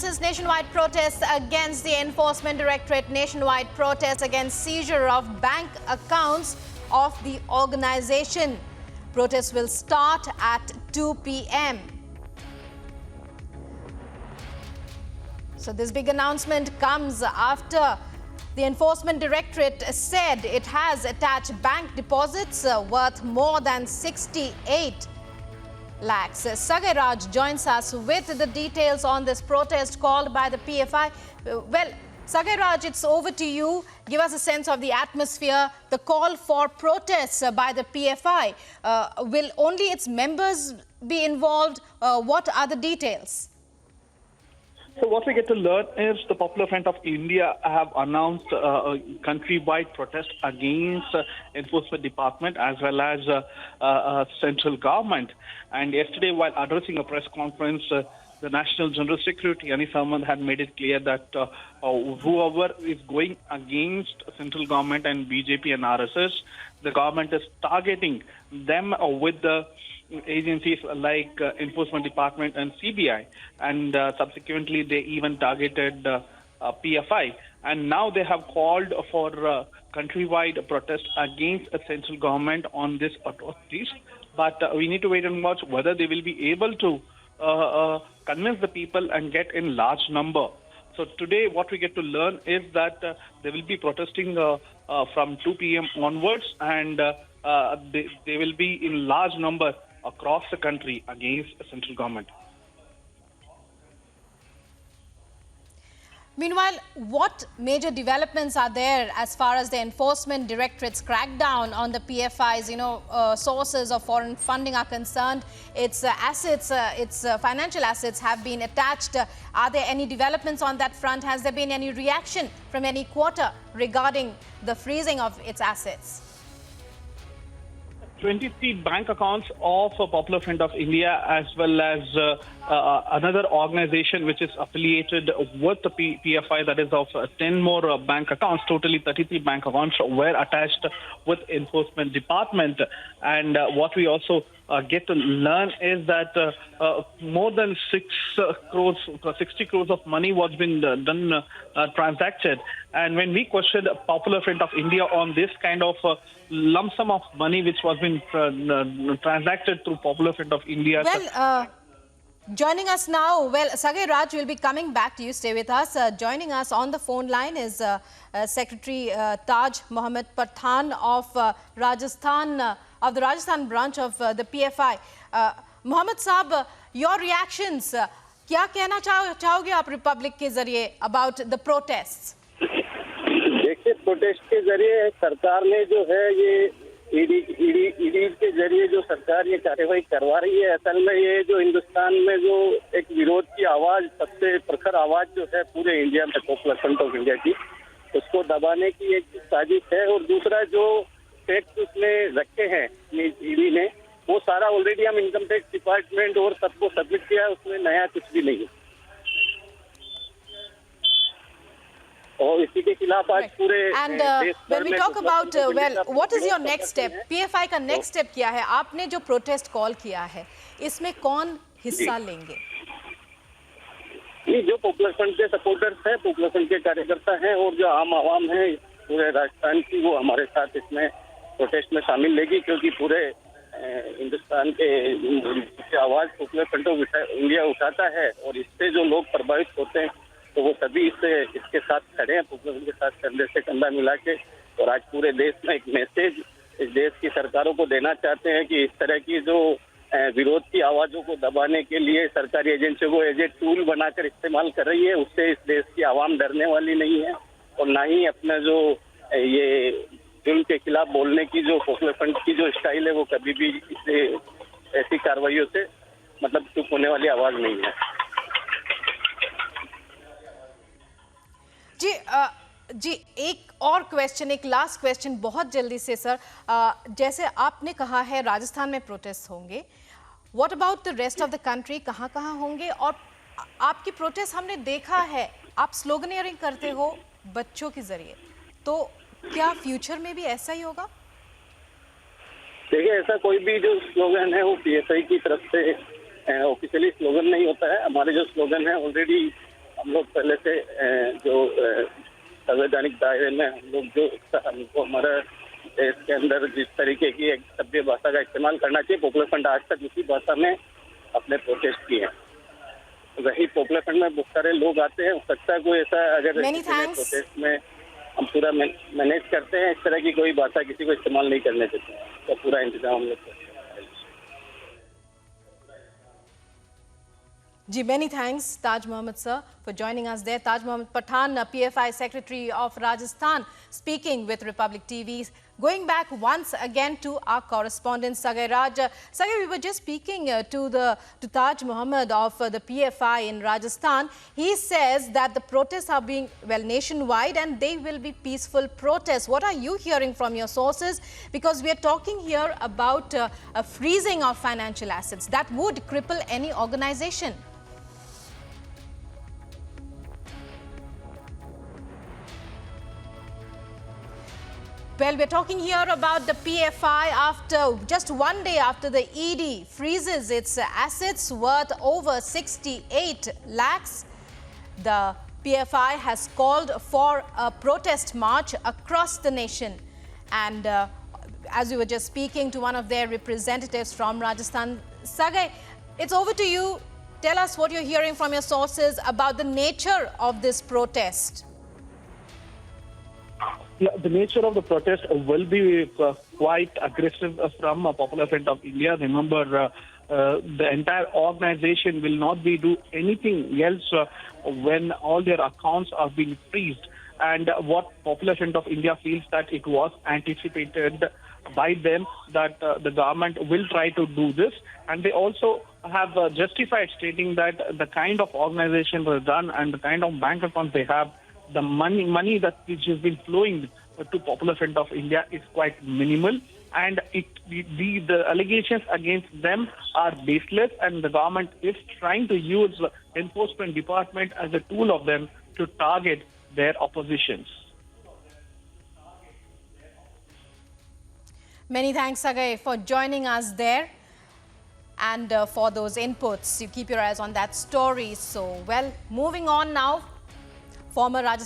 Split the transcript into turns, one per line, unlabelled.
announces nationwide protests against the Enforcement Directorate, nationwide protests against seizure of bank accounts of the organization. Protests will start at 2 p.m. So this big announcement comes after the Enforcement Directorate said it has attached bank deposits worth more than 68 lakhs. Sagar Raj joins us with the details on this protest called by the PFI. Well, Sagar Raj, it's over to you. Give us a sense of the atmosphere. The call for protests by the PFI. Will only its members be involved? What are the details?
So what we get to learn is the Popular Front of India have announced a countrywide protest against Enforcement Department as well as central government. And yesterday, while addressing a press conference, the National General Secretary, Ani Samant, had made it clear that whoever is going against central government and BJP and RSS, the government is targeting them with the agencies like Enforcement Department and CBI, and subsequently they even targeted PFI. And now they have called for countrywide protest against a central government on these atrocities. But we need to wait and watch whether they will be able to convince the people and get in large number. So today what we get to learn is that they will be protesting from 2 p.m. onwards, and they will be in large number across the country against the central government.
Meanwhile, what major developments are there as far as the Enforcement Directorate's crackdown on the PFI's, sources of foreign funding are concerned? Its assets, its financial assets have been attached. Are there any developments on that front? Has there been any reaction from any quarter regarding the freezing of its assets?
23 bank accounts of Popular Front of India as well as another organization which is affiliated with the PFI, that is of 10 more bank accounts. Totally 33 bank accounts were attached with Enforcement Department. And what we also get to learn is that more than 60 crores of money was been transacted. And when we questioned Popular Front of India on this kind of lump sum of money which was being transacted through Popular Front of India.
Well, joining us now, Sagar Raj will be coming back to you. Stay with us. Joining us on the phone line is Secretary Taj Mohammed Pathan of Rajasthan, of the Rajasthan branch of the PFI. Mohammed Saab, your reactions. क्या कहना चाहोगे आप Republic के जरिए about the protests?
देखिए, protest के जरिए सरकार ने जो है ये ईडी के जरिए जो सरकार ये कार्यवाही करवा रही है, असल में ये जो हिंदुस्तान में जो एक विरोध की आवाज, सबसे प्रखर आवाज जो है पूरे इंडिया में पॉपुलर फ्रंट ऑफ इंडिया की, उसको दबाने की एक साजिश है। और दूसरा जो टैक्स उसने रखे हैं ईडी ने, वो सारा ऑलरेडी हम इनकम टैक्स डिपार्टमेंट और सबको सबमिट किया है, उसमें नया कुछ भी नहीं है। और इसी के खिलाफ आज पूरे देश
when we talk about what is your next step? PFI का next step क्या है? आपने जो प्रोटेस्ट कॉल किया है, इसमें कौन हिस्सा लेंगे?
ये जो पॉपुलर फ्रंट के सपोर्टर्स हैं, पॉपुलर फ्रंट के कार्यकर्ता हैं और जो आम आवाम है पूरे राजस्थान की, वो हमारे साथ इसमें प्रोटेस्ट में शामिल लेगी, क्योंकि पूरे हिंदुस्तान के आवाज पॉपुलर फ्रंट ऑफ इंडिया उठाता है और इससे जो लोग प्रभावित होते हैं तो वो सभी इसके साथ खड़े हैं, पॉपुलर फ्रंट के साथ कंधे से कंधा मिला के। और आज पूरे देश में एक मैसेज इस देश की सरकारों को देना चाहते हैं कि इस तरह की जो विरोध की आवाजों को दबाने के लिए सरकारी एजेंसियों को एज ए टूल बनाकर इस्तेमाल कर रही है, उससे इस देश की आवाम डरने वाली नहीं है। और ना ही अपना जो ये जुल्म के खिलाफ बोलने की जो पॉपुलर फ्रंट की जो स्टाइल है, वो कभी भी इससे ऐसी कार्रवाइयों से मतलब चुप होने वाली आवाज नहीं है।
जी, एक और क्वेश्चन, एक लास्ट क्वेश्चन बहुत जल्दी से सर। जैसे आपने कहा है राजस्थान में प्रोटेस्ट होंगे, what about the rest of the country, कहाँ कहाँ होंगे? और आपकी प्रोटेस्ट हमने देखा है, आप स्लोगनियरिंग करते हो बच्चों के जरिए, तो क्या फ्यूचर में भी ऐसा ही होगा?
देखिए, ऐसा कोई भी जो स्लोगन है वो पीएफआई की तरफ से ऑफिशियली स्लोगन नहीं होता है। हमारे जो स्लोगन है ऑलरेडी हम लोग पहले से जो संवैधानिक दायरे में हम लोग जो हमको हमारे देश के अंदर जिस तरीके की एक सभ्य भाषा का इस्तेमाल करना चाहिए, पॉपुलर फ्रंट आज तक उसी भाषा में अपने प्रोटेस्ट किए हैं। वही पॉपुलर फ्रंट में बहुत सारे लोग आते हैं, हो सकता है कोई ऐसा अगर प्रोटेस्ट में हम पूरा मैनेज करते हैं, इस तरह की कोई भाषा किसी को इस्तेमाल नहीं करने देते हैं, तो पूरा इंतजाम हम लोग करते हैं।
Ji, many thanks, Taj Mohammed sir, for joining us there. Taj Mohammed Pathan, PFI Secretary of Rajasthan, speaking with Republic TV. Going back once again to our correspondent Sagai Raj. Sagai, we were just speaking to Taj Mohammed of the PFI in Rajasthan. He says that the protests are being, well, nationwide and they will be peaceful protests. What are you hearing from your sources? Because we are talking here about a freezing of financial assets that would cripple any organization. Well, we're talking here about the PFI after just one day after the ED freezes its assets worth over 68 lakhs. The PFI has called for a protest march across the nation. And as we were just speaking to one of their representatives from Rajasthan, Sagai, it's over to you. Tell us what you're hearing from your sources about the nature of this protest.
Yeah, the nature of the protest will be quite aggressive from Popular Front of India. Remember, the entire organization will not be do anything else when all their accounts are being freezed. And what Popular Front of India feels that it was anticipated by them that the government will try to do this. And they also have justified stating that the kind of organization was done and the kind of bank accounts they have, the money that which has been flowing to Popular Front of India is quite minimal, and the allegations against them are baseless, and the government is trying to use the enforcement department as a tool of them to target their oppositions.
Many thanks, Sagai, for joining us there and for those inputs. You keep your eyes on that story. So, well, moving on now. Former Rajasthan